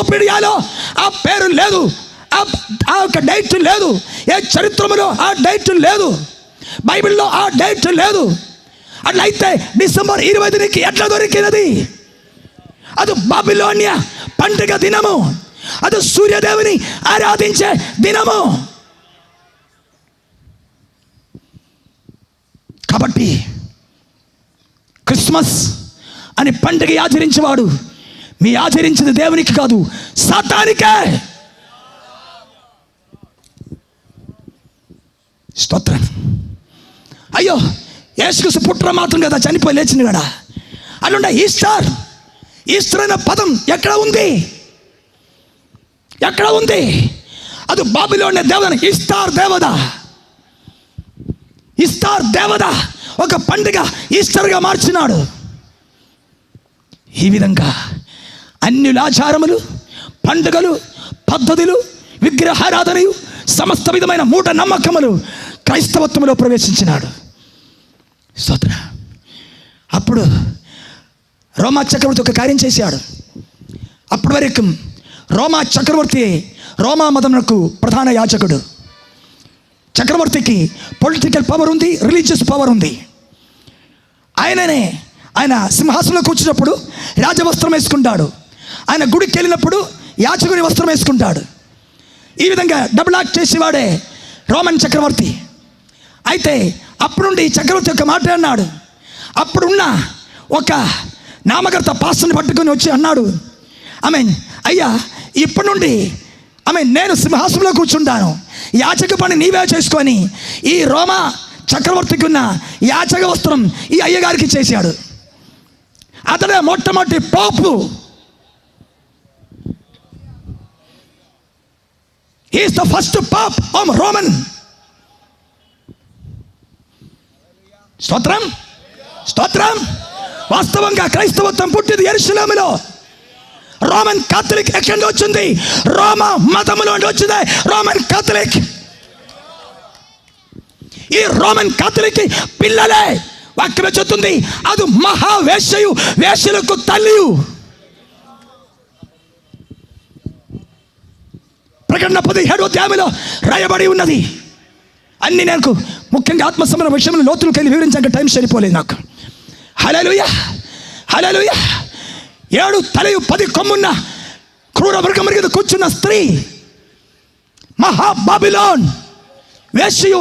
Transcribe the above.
వికీపీడియాలో ఆ పేరు లేదు, ఆ యొక్క డేట్ లేదు, ఏ చరిత్రములో ఆ డేట్ లేదు, బైబిల్లో ఆ డేట్ లేదు. అట్లయితే డిసెంబర్ 20 ఎట్లా దొరికినది? అది బాబిలోనియా పండుగ దినము, అది సూర్యదేవుని ఆరాధించే దినము. కాబట్టి క్రిస్మస్ అని పండుగ ఆచరించేవాడు మీ ఆచరించింది దేవునికి కాదు, సాతానికే. స్తోత్రం. అయ్యో, యేసుక్రీస్తు పుట్టడం మాత్రం కదా, చనిపోయి లేచింది కదా. అల్లుండ ఈస్టర్ అనే పదం ఎక్కడ ఉంది? ఎక్కడ ఉంది? అది బాబిలోనే దేవత, ఈస్టర్ దేవత ఒక పండుగ ఈస్టర్గా మార్చినాడు. ఈ విధంగా అన్యుల ఆచారములు, పండుగలు, పద్ధతులు, విగ్రహారాధనయు, సమస్త విధమైన మూఢ నమ్మకములు క్రైస్తవత్వంలో ప్రవేశించినాడు. స్తోత్ర. అప్పుడు రోమా చక్రవర్తి ఒక కార్యం చేశాడు. అప్పటి వరకు రోమా చక్రవర్తి రోమా మతమునకు ప్రధాన యాజకుడు. చక్రవర్తికి పొలిటికల్ పవర్ ఉంది, రిలీజియస్ పవర్ ఉంది. ఆయన సింహాసనంలో కూర్చున్నప్పుడు రాజవస్త్రం వేసుకుంటాడు, ఆయన గుడికి వెళ్ళినప్పుడు యాచకుని వస్త్రం వేసుకుంటాడు. ఈ విధంగా డబుల్ యాక్ట్ చేసేవాడే రోమన్ చక్రవర్తి. అయితే అప్పుడు నుండి చక్రవర్తి యొక్క మాట అన్నాడు. అప్పుడున్న ఒక నామకర్త పాస్టర్ని పట్టుకొని వచ్చి అన్నాడు, అయ్యా, ఇప్పటి నుండి నేను సింహాసనంలో కూర్చుంటాను, యాచక పని నీవే చేసుకొని ఈ రోమా చక్రవర్తికి ఉన్న యాచక వస్త్రం ఈ అయ్యగారికి చేశాడు. అతడే మొట్టమొదటి పోపు. He is the first pope of Roman. స్తోత్రం, స్తోత్రం. వాస్తవంగా క్రైస్తవత్వం పుట్టింది యెరూషలేములో. రోమన్ కాథలిక్ ఎక్కడి నుండి వచ్చింది? రోమా మతములో నుండి వచ్చింది రోమన్ కాథలిక్. ఈ రోమన్ కాథలిక్ పిల్లలే వాక్యం చెప్తుంది, అది మహావేశ్యయు, వేశ్యలకు తల్లియు. ప్రకటన 17వ అధ్యాయంలో రాయబడి ఉన్నది. అన్ని నాకు ముఖ్యంగా ఆత్మసంబంధ విషయంలో లోతులకు వెళ్ళి వివరించాక టైం సరిపోలేదు నాకు. హల్లెలూయా, హల్లెలూయా. 7 తలయు 10 కొమ్మున్న క్రూర మృగం మీద కూర్చున్న స్త్రీ మహా బాబిలోన్, వేశ్యయు,